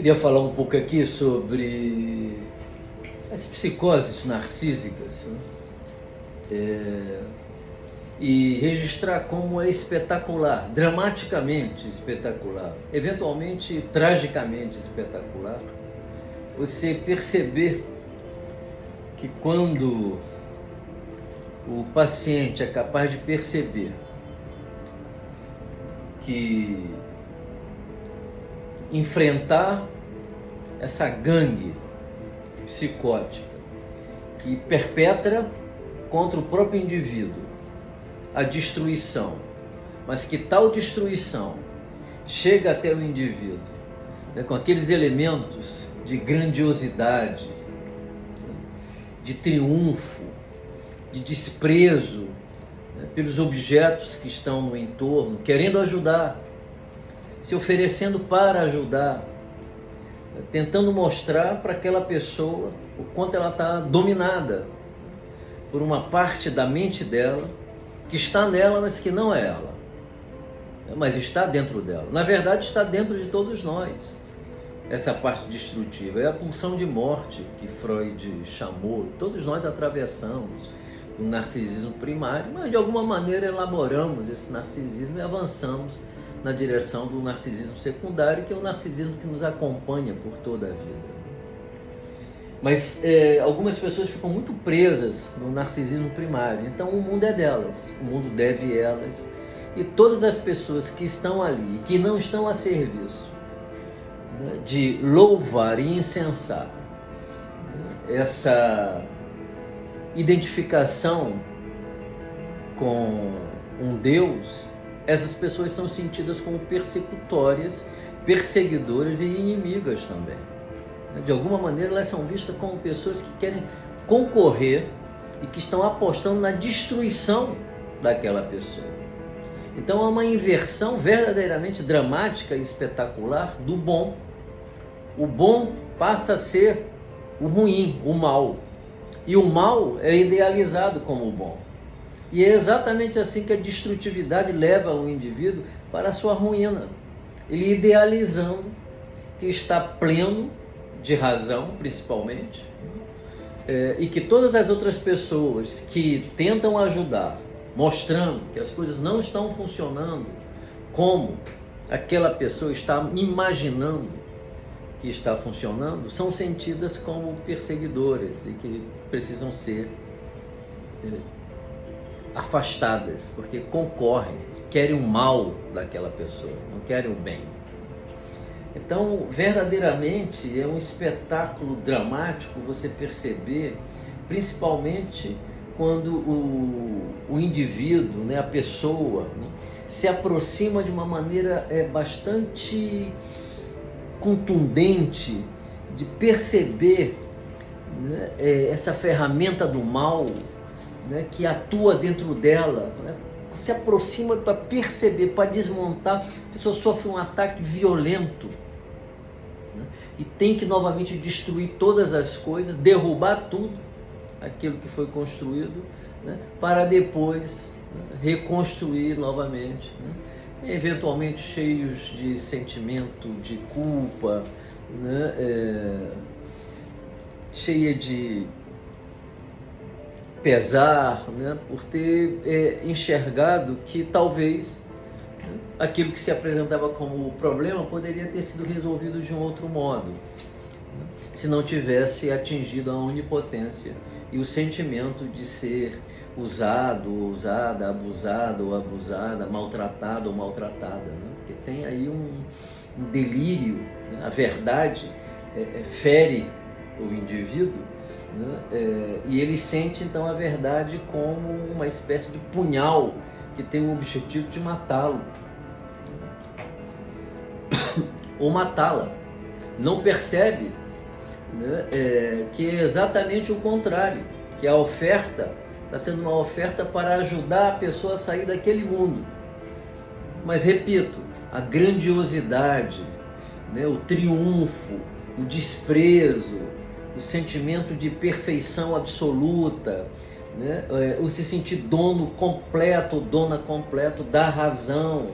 Queria falar um pouco aqui sobre as psicoses narcísicas, né? E registrar como é espetacular, dramaticamente espetacular, eventualmente tragicamente espetacular, você perceber que quando o paciente é capaz de perceber que enfrentar essa gangue psicótica que perpetra contra o próprio indivíduo a destruição, mas que tal destruição chega até o indivíduo, né, com aqueles elementos de grandiosidade, de triunfo, de desprezo, né, pelos objetos que estão no entorno, querendo ajudar, se oferecendo para ajudar, né, tentando mostrar para aquela pessoa o quanto ela está dominada por uma parte da mente dela, que está nela, mas que não é ela, mas está dentro dela. Na verdade, está dentro de todos nós. Essa parte destrutiva é a pulsão de morte que Freud chamou. Todos nós atravessamos o narcisismo primário, mas de alguma maneira elaboramos esse narcisismo e avançamos na direção do narcisismo secundário, que é o narcisismo que nos acompanha por toda a vida. Mas algumas pessoas ficam muito presas no narcisismo primário. Então o mundo é delas, o mundo deve elas. E todas as pessoas que estão ali e que não estão a serviço, né, de louvar e incensar, né, essa identificação com um Deus, essas pessoas são sentidas como persecutórias, perseguidoras e inimigas também. De alguma maneira elas são vistas como pessoas que querem concorrer e que estão apostando na destruição daquela pessoa. Então há uma inversão verdadeiramente dramática e espetacular do bom. O bom passa a ser o ruim, o mal. E o mal é idealizado como o bom. E é exatamente assim que a destrutividade leva o indivíduo para a sua ruína. Ele idealizando que está pleno de razão, principalmente, e que todas as outras pessoas que tentam ajudar, mostrando que as coisas não estão funcionando como aquela pessoa está imaginando que está funcionando, são sentidas como perseguidoras e que precisam ser afastadas, porque concorrem, querem o mal daquela pessoa, não querem o bem. Então, verdadeiramente, é um espetáculo dramático você perceber, principalmente quando o indivíduo, né, a pessoa, né, se aproxima de uma maneira bastante contundente de perceber, né, essa ferramenta do mal, né, que atua dentro dela, né, se aproxima para perceber, para desmontar. A pessoa sofre um ataque violento, né, e tem que novamente destruir todas as coisas, derrubar tudo aquilo que foi construído, né, para depois, né, reconstruir novamente, né, eventualmente cheios de sentimento de culpa, né, cheia de pesar, né, por ter enxergado que talvez, né, aquilo que se apresentava como problema poderia ter sido resolvido de um outro modo, né, se não tivesse atingido a onipotência e o sentimento de ser usado, ou usada, abusado ou abusada, maltratado ou maltratada, né, porque tem aí um delírio, né, a verdade fere o indivíduo, né? E ele sente então a verdade como uma espécie de punhal que tem o objetivo de matá-lo ou matá-la. Não percebe, né, que é exatamente o contrário, que a oferta está sendo uma oferta para ajudar a pessoa a sair daquele mundo. Mas repito, a grandiosidade, né, o triunfo, o desprezo, o sentimento de perfeição absoluta, né, o se sentir dono completo, dona completo da razão,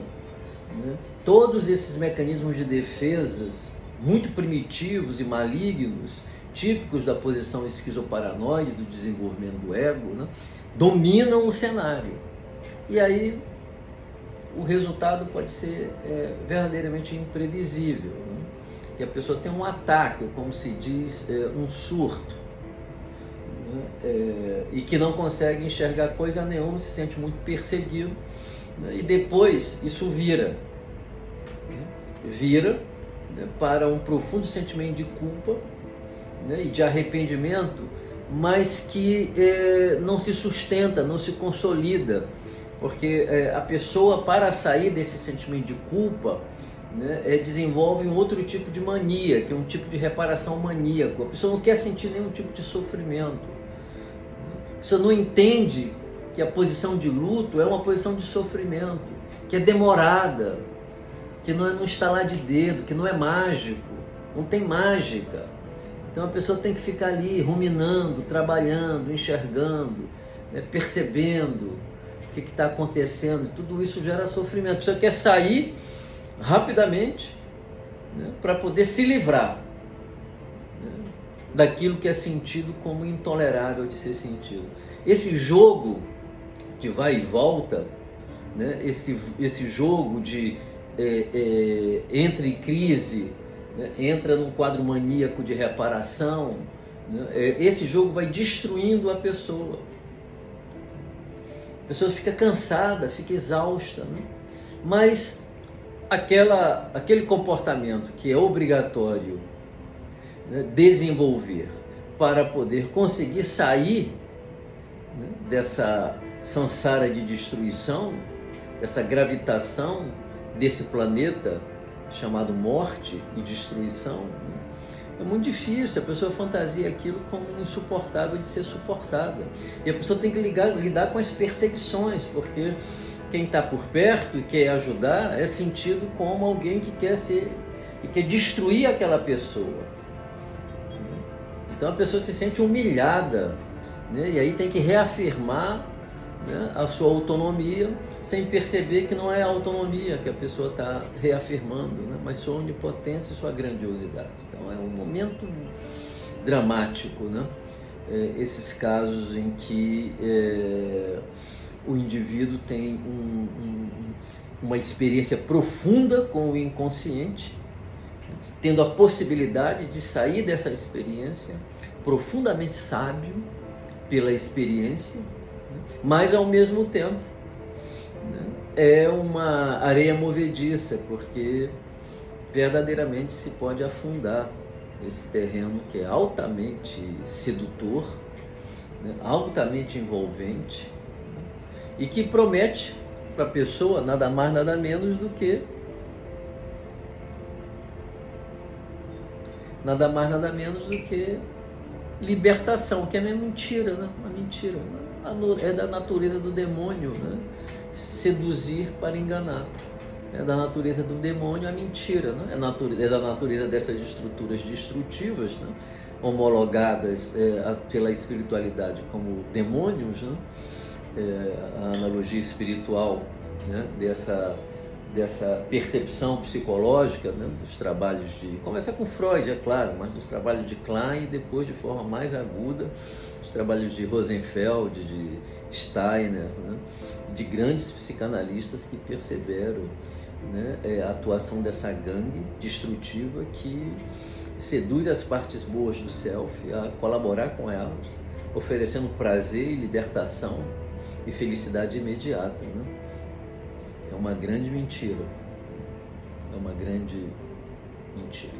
né, todos esses mecanismos de defesas muito primitivos e malignos, típicos da posição esquizoparanoide, do desenvolvimento do ego, né, dominam o cenário. E aí o resultado pode ser verdadeiramente imprevisível, né? Que a pessoa tem um ataque, ou como se diz, um surto, né? E que não consegue enxergar coisa nenhuma, se sente muito perseguido, né? E depois isso vira, né, para um profundo sentimento de culpa, né, e de arrependimento, mas que não se sustenta, não se consolida, porque a pessoa, para sair desse sentimento de culpa, né, desenvolve um outro tipo de mania, que é um tipo de reparação maníaco. A pessoa não quer sentir nenhum tipo de sofrimento. A pessoa não entende que a posição de luto é uma posição de sofrimento, que é demorada, que não é no estalar de dedo, que não é mágico, não tem mágica. Então a pessoa tem que ficar ali ruminando, trabalhando, enxergando, né, percebendo o que está acontecendo. Tudo isso gera sofrimento. A pessoa quer sair rapidamente, né, para poder se livrar, né, daquilo que é sentido como intolerável de ser sentido. Esse jogo de vai e volta, né, esse jogo de entra em crise, né, entra num quadro maníaco de reparação, né, esse jogo vai destruindo a pessoa. A pessoa fica cansada, fica exausta, né? Mas aquele comportamento que é obrigatório, né, desenvolver para poder conseguir sair, né, dessa samsara de destruição, dessa gravitação desse planeta chamado morte e destruição, é muito difícil. A pessoa fantasia aquilo como insuportável de ser suportada, e a pessoa tem que lidar com as perseguições, porque quem está por perto e quer ajudar é sentido como alguém que quer ser e quer destruir aquela pessoa. Então a pessoa se sente humilhada, né? E aí tem que reafirmar, né, a sua autonomia, sem perceber que não é a autonomia que a pessoa está reafirmando, né, mas sua onipotência e sua grandiosidade. Então é um momento dramático, né? Esses casos em que o indivíduo tem uma experiência profunda com o inconsciente, tendo a possibilidade de sair dessa experiência profundamente sábio pela experiência, mas ao mesmo tempo, né, é uma areia movediça, porque verdadeiramente se pode afundar esse terreno que é altamente sedutor, né, altamente envolvente, né, e que promete para a pessoa nada mais, nada menos do que libertação, que é uma mentira, né? Uma mentira. É da natureza do demônio, né? Seduzir para enganar. É da natureza do demônio a mentira, né? É da natureza dessas estruturas destrutivas, né, homologadas pela espiritualidade como demônios, né? A analogia espiritual, né, dessa percepção psicológica, né, dos trabalhos começa com Freud, é claro, mas dos trabalhos de Klein, e depois de forma mais aguda os trabalhos de Rosenfeld, de Steiner, né, de grandes psicanalistas que perceberam, né, a atuação dessa gangue destrutiva que seduz as partes boas do self a colaborar com elas, oferecendo prazer e libertação e felicidade imediata, né? É uma grande mentira. É uma grande mentira.